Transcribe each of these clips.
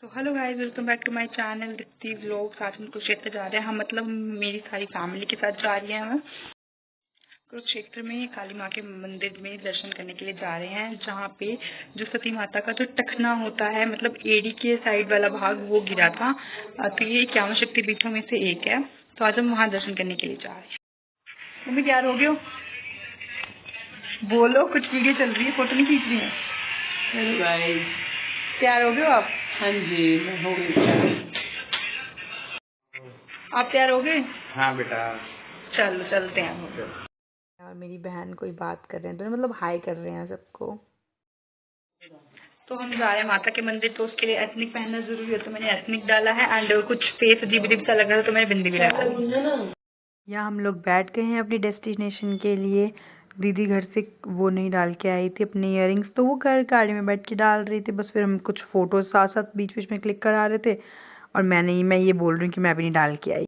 तो hello guys, welcome back to my channel Deepti vlogs. आज हम कुरुक्षेत्र जा रहे हैं। हम मतलब मेरी सारी फैमिली के साथ जा रही हैं। हम कुरुक्षेत्र में काली माँ के मंदिर में दर्शन करने के लिए जा रहे हैं, जहाँ पे जो सती माता का जो टखना होता है, मतलब एड़ी के साइड वाला भाग, वो गिरा था। तो ये 51 शक्तिपीठों में से एक है। तो आज हम वहाँ दर्शन करने के लिए जा रहे हैं। मम्मी तैयार हो गए हो? बोलो, कुछ वीडियो चल रही है, फोटो नहीं खींच रही है। हेलो गाइस, तैयार हो गए हो आप? हाँ जी, मैं हो गई। आप तैयार हो गए? हाँ बेटा, चलो चलते हैं हम। यार मेरी बहन कोई बात कर रहे हैं तो मतलब हाय कर रहे हैं सबको। तो हम जा रहे हैं माता के मंदिर, तो उसके लिए एथनिक पहनना जरूरी है, तो मैंने एथनिक डाला है। एंड कुछ फेस अजीब अजीब सा लग रहा था, तो मैंने बिंदी भी लगा ली। यहाँ हम लोग बैठ गए हैं अपनी डेस्टिनेशन के लिए। दीदी घर से वो नहीं डाल के आई थी अपने इयररिंग्स, तो वो घर गाड़ी में बैठ के डाल रही थी। बस फिर हम कुछ फोटोज साथ साथ बीच बीच में क्लिक करा रहे थे, और मैं ये बोल रही हूँ कि मैं भी नहीं डाल के आई।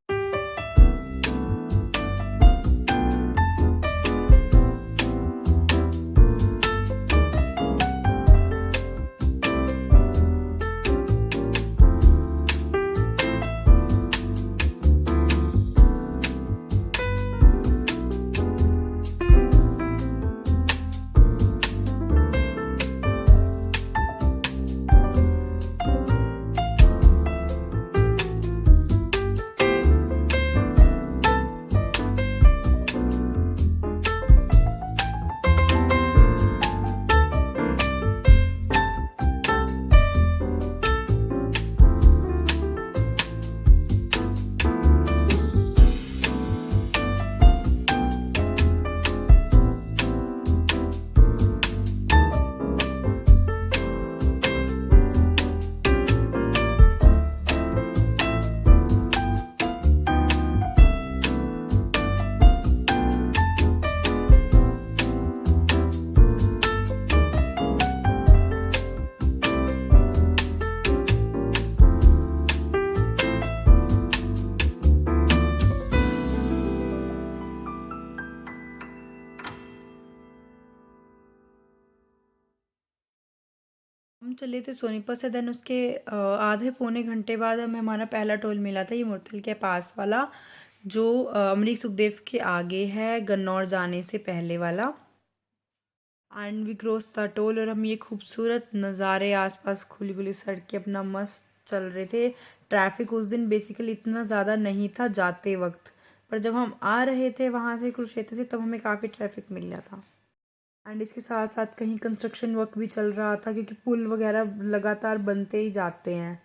हम चले थे सोनीपत से। देन उसके आधे पौने घंटे बाद हमें हमारा पहला टोल मिला था, ये मुरथल के पास वाला, जो अमरीक सुखदेव के आगे है, गन्नौर जाने से पहले वाला। And we cross the toll, और हम ये खूबसूरत नज़ारे, आसपास खुली खुली सड़कें, अपना मस्त चल रहे थे। ट्रैफिक उस दिन बेसिकली इतना ज़्यादा नहीं था जाते वक्त, पर जब हम आ रहे थे वहाँ से कुरुक्षेत्र से, तब हमें काफ़ी ट्रैफिक मिल रहा था। एंड इसके साथ साथ कहीं कंस्ट्रक्शन वर्क भी चल रहा था, क्योंकि पुल वगैरह लगातार बनते ही जाते हैं।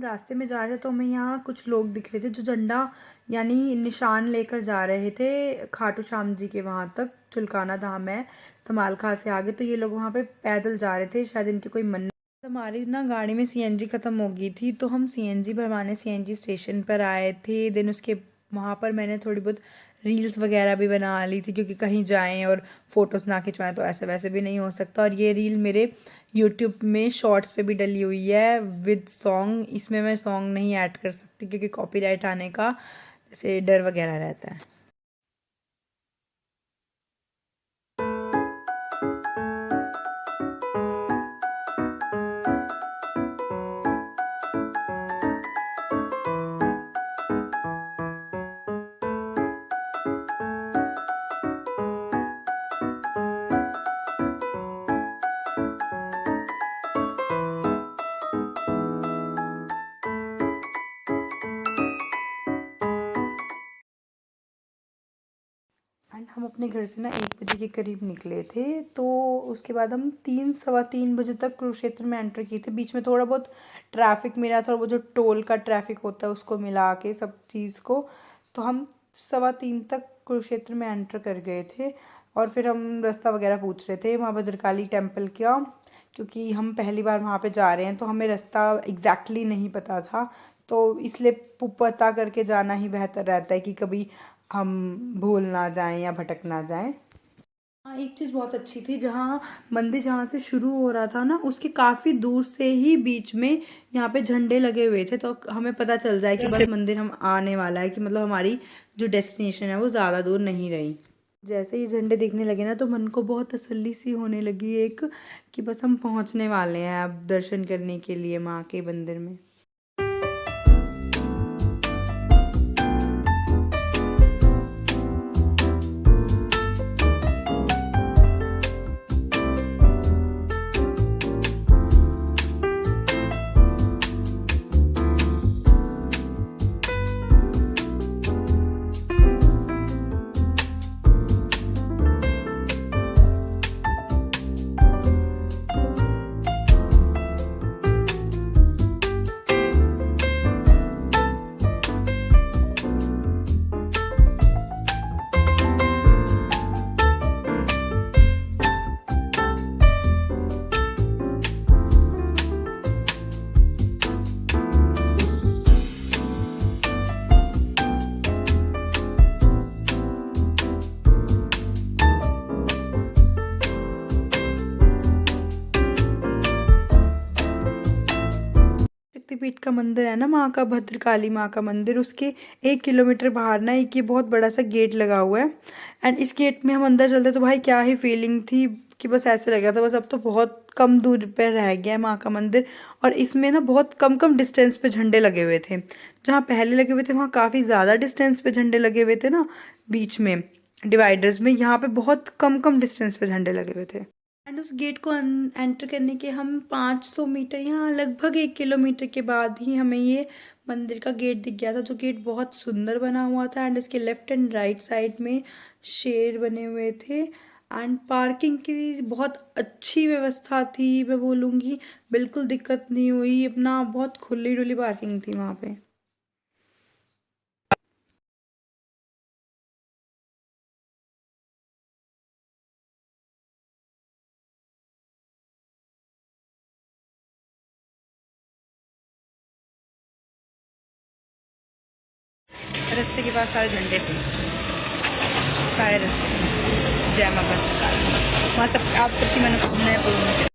रास्ते में जा रहे थे तो हमें यहाँ कुछ लोग दिख रहे थे जो झंडा यानी निशान लेकर जा रहे थे खाटू श्याम जी के वहाँ तक। चुलकाना धाम है धमालखा से आगे, तो ये लोग वहाँ पे पैदल जा रहे थे, शायद इनकी कोई मन्नत। हमारी ना गाड़ी में सीएनजी ख़त्म हो गई थी, तो हम सीएनजी भरवाने सीएनजी स्टेशन पर आए थे। देन उसके वहाँ पर मैंने थोड़ी बहुत रील्स वगैरह भी बना ली थी, क्योंकि कहीं जाएं और फ़ोटोज़ ना खिंचवाएं तो ऐसे वैसे भी नहीं हो सकता। और ये रील मेरे यूट्यूब में शॉर्ट्स पे भी डली हुई है विद सॉन्ग। इसमें मैं सॉन्ग नहीं ऐड कर सकती क्योंकि कॉपीराइट आने का जैसे डर वगैरह रहता है। एंड हम अपने घर से ना 1 बजे के करीब निकले थे, तो उसके बाद हम 3 सवा 3 बजे तक कुरुक्षेत्र में एंटर किए थे। बीच में थोड़ा बहुत ट्रैफिक मिला था, और वो जो टोल का ट्रैफिक होता है उसको मिला के सब चीज़ को, तो हम 3:15 तक कुरुक्षेत्र में एंटर कर गए थे। और फिर हम रास्ता वगैरह पूछ रहे थे वहाँ भद्रकाली टेम्पल का, क्योंकि हम पहली बार वहाँ पे जा रहे हैं तो हमें रास्ता एग्जैक्टली नहीं पता था, तो इसलिए पता करके जाना ही बेहतर रहता है कि कभी हम भूल ना जाएं या भटक ना जाएं। हाँ, एक चीज़ बहुत अच्छी थी, जहाँ मंदिर जहाँ से शुरू हो रहा था ना, उसके काफ़ी दूर से ही बीच में यहाँ पे झंडे लगे हुए थे, तो हमें पता चल जाए कि बस मंदिर हम आने वाला है, कि मतलब हमारी जो डेस्टिनेशन है वो ज़्यादा दूर नहीं रही। जैसे ही झंडे दिखने लगे ना, तो मन को बहुत तसल्ली सी होने लगी एक, कि बस हम पहुँचने वाले हैं अब दर्शन करने के लिए माँ के मंदिर में। शक्तिपीठ का मंदिर है ना माँ का, भद्रकाली माँ का मंदिर, उसके 1 किलोमीटर बाहर ना एक ये बहुत बड़ा सा गेट लगा हुआ है। एंड इस गेट में हम अंदर चलते तो भाई क्या ही फीलिंग थी, कि बस ऐसे लग रहा था बस अब तो बहुत कम दूर पे रह गया है माँ का मंदिर। और इसमें ना बहुत कम कम डिस्टेंस पे झंडे लगे हुए थे, जहाँ पहले लगे हुए थे वहाँ काफ़ी ज़्यादा डिस्टेंस पे झंडे लगे हुए थे ना बीच में डिवाइडर्स में, यहाँ पे बहुत कम कम डिस्टेंस पे झंडे लगे हुए थे। एंड उस गेट को एंटर करने के हम 500 मीटर, यहाँ लगभग 1 किलोमीटर के बाद ही हमें ये मंदिर का गेट दिख गया था, जो गेट बहुत सुंदर बना हुआ था। एंड इसके लेफ्ट एंड राइट साइड में शेर बने हुए थे। एंड पार्किंग की बहुत अच्छी व्यवस्था थी, मैं बोलूँगी बिल्कुल दिक्कत नहीं हुई, अपना बहुत खुली डुली पार्किंग थी वहाँ पे। रास्ते के पास सारे झंडे थे, सारे रास्ते जय माँ भद्रकाली, वहाँ सब आप सबकी मनोकामनाएं पूर्ण करें।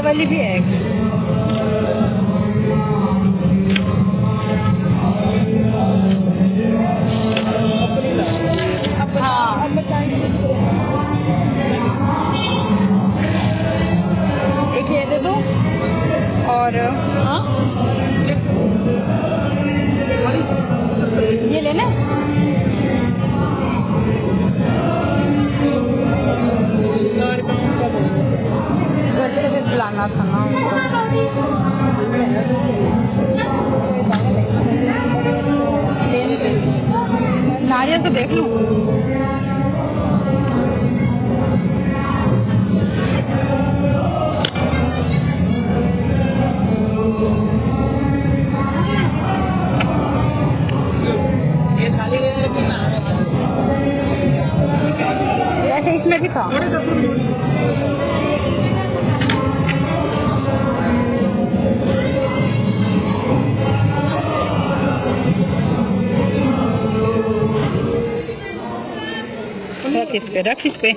वाली भी है एक। हाँ एक ये दे दो और हाँ ये लेना घर से भी बुलाना था ना नारियल तो देख लूँ। वैसे इसमें भी था। रख इस पे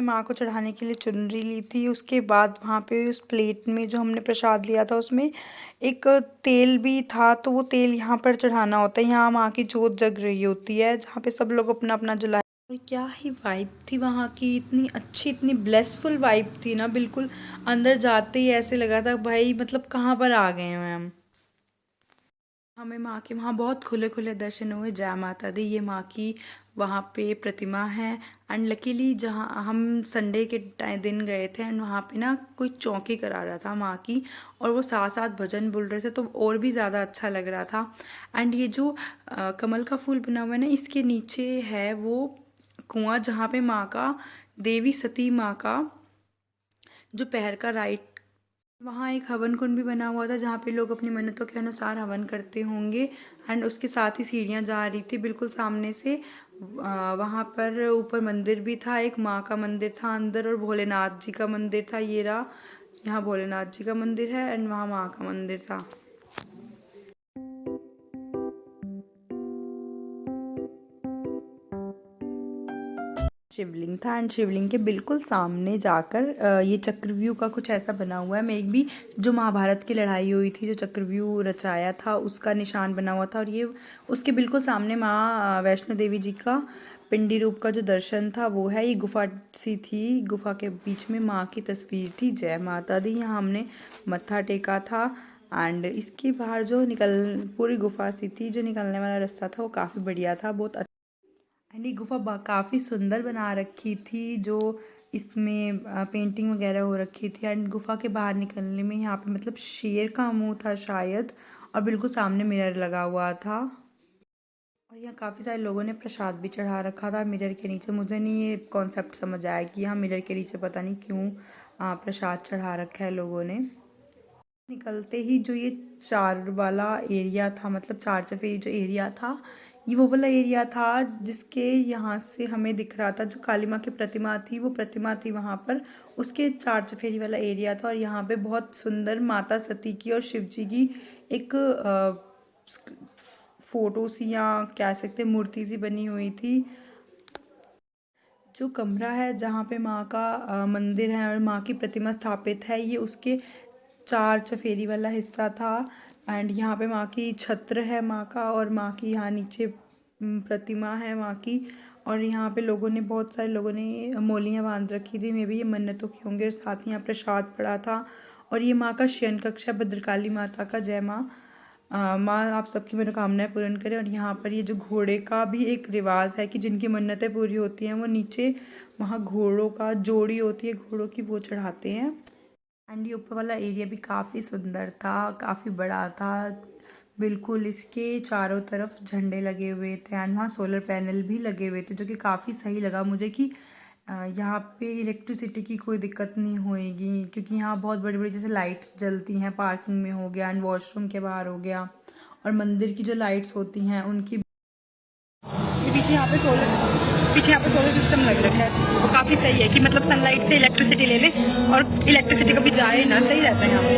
माँ को चढ़ाने के लिए चुनरी ली थी। उसके बाद वहाँ पे उस प्लेट में जो हमने प्रसाद लिया था उसमें एक तेल भी था, तो वो तेल यहाँ पर चढ़ाना होता है। यहाँ माँ की जोत जग रही होती है जहाँ पे सब लोग अपना अपना जलाए। और क्या ही वाइब थी वहाँ की, इतनी अच्छी इतनी ब्लेसफुल वाइब थी ना। बिल्कुल अंदर जाते ही ऐसे लगा था भाई मतलब कहाँ पर आ गए हैं हम। हमें माँ के वहाँ बहुत खुले खुले दर्शन हुए। जय माता दी। ये माँ की वहाँ पे प्रतिमा है। एंड लकीली जहाँ हम संडे के दिन गए थे एंड वहाँ पे ना कोई चौकी करा रहा था माँ की, और वो साथ साथ भजन बोल रहे थे तो और भी ज़्यादा अच्छा लग रहा था। एंड ये जो कमल का फूल बना हुआ है ना, इसके नीचे है वो कुआं जहाँ पे माँ का, देवी सती माँ का जो पैर का राइट, वहाँ एक हवन कुंड भी बना हुआ था जहाँ पे लोग अपनी मन्नतों के अनुसार हवन करते होंगे। एंड उसके साथ ही सीढ़ियाँ जा रही थी बिल्कुल सामने से। वहाँ पर ऊपर मंदिर भी था, एक माँ का मंदिर था अंदर और भोलेनाथ जी का मंदिर था। ये रहा, यहाँ भोलेनाथ जी का मंदिर है एंड वहाँ माँ का मंदिर था। शिवलिंग था एंड शिवलिंग के बिल्कुल सामने जाकर ये चक्रव्यूह का कुछ ऐसा बना हुआ है। मेरे भी जो महाभारत की लड़ाई हुई थी, जो चक्रव्यूह रचाया था उसका निशान बना हुआ था। और ये उसके बिल्कुल सामने माँ वैष्णो देवी जी का पिंडी रूप का जो दर्शन था वो है। ये गुफा सी थी, गुफा के बीच में माँ की तस्वीर थी। जय माता दी। यहाँ हमने मत्था टेका था एंड इसके बाहर जो पूरी गुफा सी थी, जो निकलने वाला रास्ता था वो काफ़ी बढ़िया था, बहुत एंड ये गुफा काफ़ी सुंदर बना रखी थी। जो इसमें पेंटिंग वगैरह हो रखी थी। एंड गुफा के बाहर निकलने में यहाँ पे मतलब शेर का मुंह था शायद, और बिल्कुल सामने मिरर लगा हुआ था। और यहाँ काफ़ी सारे लोगों ने प्रसाद भी चढ़ा रखा था मिरर के नीचे। मुझे नहीं ये कॉन्सेप्ट समझ आया कि यहाँ मिरर के नीचे पता नहीं क्यों प्रसाद चढ़ा रखा है लोगों ने। निकलते ही जो ये चार वाला एरिया था, मतलब चार चफेरी जो एरिया था, ये वो वाला एरिया था जिसके यहाँ से हमें दिख रहा था जो काली माँ की प्रतिमा थी, वो प्रतिमा थी वहाँ पर, उसके चार चफेरी वाला एरिया था। और यहाँ पे बहुत सुंदर माता सती की और शिव जी की एक फोटो सी या कह सकते मूर्ति सी बनी हुई थी। जो कमरा है जहाँ पे माँ का मंदिर है और माँ की प्रतिमा स्थापित है, ये उसके 4 चफेरी वाला हिस्सा था। एंड यहाँ पे माँ की छत्र है माँ का, और माँ की यहाँ नीचे प्रतिमा है माँ की। और यहाँ पे बहुत सारे लोगों ने मोलियाँ बांध रखी थी, मे भी ये मन्नतों की होंगे। और साथ ही यहाँ प्रसाद पड़ा था। और ये माँ का शयन कक्ष है, भद्रकाली माता का। जय माँ। माँ आप सबकी मनोकामनाएं पूर्ण करें। और यहाँ पर ये जो घोड़े का भी एक रिवाज है कि जिनकी मन्नतें पूरी होती हैं वो नीचे वहाँ घोड़ों का जोड़ी होती है घोड़ों की, वो चढ़ाते हैं। एंड ये ऊपर वाला एरिया भी काफ़ी सुंदर था, काफ़ी बड़ा था। बिल्कुल इसके चारों तरफ झंडे लगे हुए थे एंड वहाँ सोलर पैनल भी लगे हुए थे, जो कि काफ़ी सही लगा मुझे कि यहाँ पे इलेक्ट्रिसिटी की कोई दिक्कत नहीं होएगी, क्योंकि यहाँ बहुत बड़ी बड़ी जैसे लाइट्स जलती हैं, पार्किंग में हो गया एंड वॉशरूम के बाहर हो गया, और मंदिर की जो लाइट्स होती हैं उनकी पीछे यहाँ पे सोलर सिस्टम लग रखा है, वो काफ़ी सही है कि मतलब सनलाइट से इलेक्ट्रिसिटी ले ले और इलेक्ट्रिसिटी कभी जाए ना, सही रहता है यहाँ पे।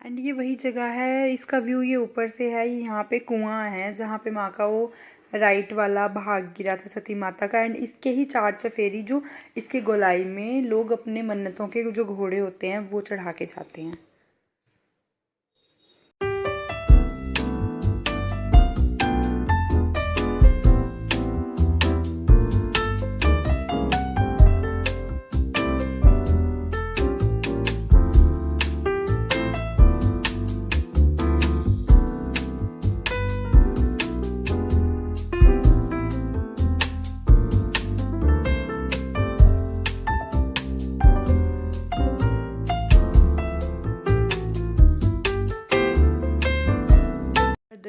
एंड ये वही जगह है, इसका व्यू ये ऊपर से है। यहाँ पे कुआं है जहाँ पे माँ का वो राइट वाला भाग गिरा था सती माता का। एंड इसके ही 4 चफेरी जो इसके गोलाई में लोग अपने मन्नतों के जो घोड़े होते हैं वो चढ़ा के जाते हैं।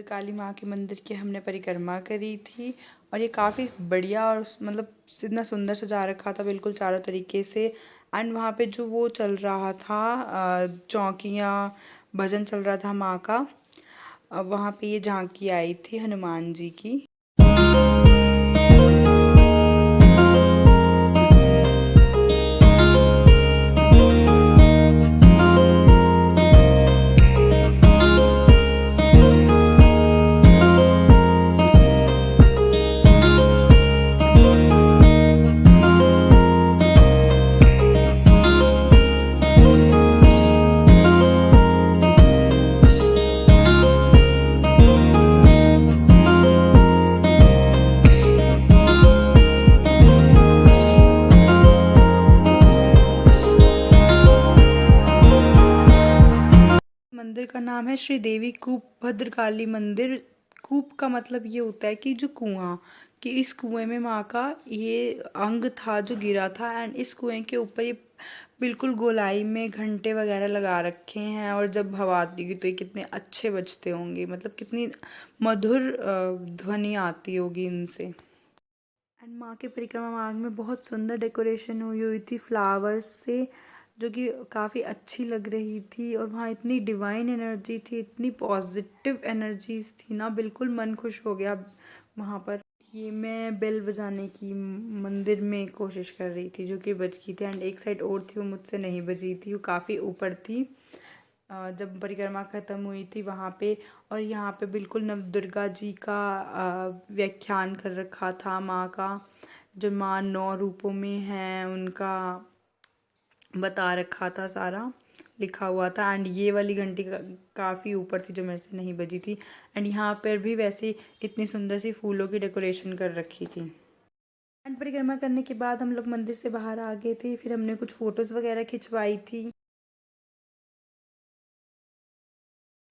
काली माँ के मंदिर की हमने परिक्रमा करी थी, और ये काफ़ी बढ़िया और मतलब इतना सुंदर सजा रखा था बिल्कुल चारों तरीके से। एंड वहाँ पे जो वो चल रहा था चौकियाँ, भजन चल रहा था माँ का। वहाँ पे ये झांकी आई थी हनुमान जी की। मंदिर का नाम है श्री देवी कूप भद्रकाली मंदिर। कूप का मतलब ये होता है कि जो कुआं, कि इस कुएं में माँ का ये अंग था जो गिरा था। एंड इस कुएं के ऊपर ये बिल्कुल गोलाई में घंटे वगैरह लगा रखे हैं, और जब हवा आती होगी तो ये कितने अच्छे बजते होंगे, मतलब कितनी मधुर ध्वनि आती होगी इनसे। एंड माँ के परिक्रमा मार्ग में बहुत सुंदर डेकोरेशन हुई थी फ्लावर्स से, जो कि काफ़ी अच्छी लग रही थी। और वहाँ इतनी डिवाइन एनर्जी थी, इतनी पॉजिटिव एनर्जीज थी ना, बिल्कुल मन खुश हो गया वहाँ पर। ये मैं बेल बजाने की मंदिर में कोशिश कर रही थी, जो कि बज गई थी। एंड एक साइड और थी वो मुझसे नहीं बजी थी, वो काफ़ी ऊपर थी जब परिक्रमा ख़त्म हुई थी वहाँ पे। और यहाँ पे बिल्कुल नवदुर्गा जी का व्याख्यान कर रखा था माँ का, जो माँ 9 रूपों में हैं उनका बता रखा था, सारा लिखा हुआ था। एंड ये वाली घंटी काफ़ी ऊपर थी जो मेरे से नहीं बजी थी। एंड यहाँ पर भी वैसे इतनी सुंदर सी फूलों की डेकोरेशन कर रखी थी। एंड परिक्रमा करने के बाद हम लोग मंदिर से बाहर आ गए थे, फिर हमने कुछ फ़ोटोज़ वगैरह खिंचवाई थी।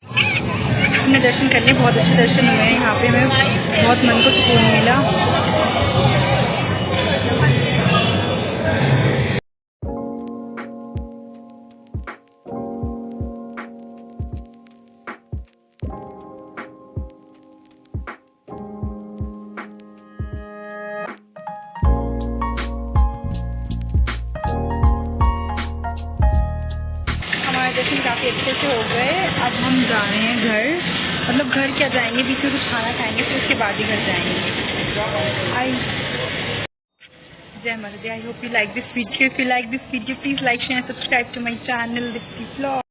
हमने दर्शन कर लिए, बहुत अच्छे दर्शन हुए हैं यहाँ पे, हमें बहुत मन को सुकून मिला। दर्शन काफ़ी अच्छे से हो गए। अब हम जा रहे हैं घर, मतलब घर क्या जाएंगे, बीच में कुछ खाना खाएंगे, फिर उसके बाद ही घर जाएंगे। जय माता दी। I hope you like this video. If you like this video, please like, share, subscribe to my channel Deepti vlog.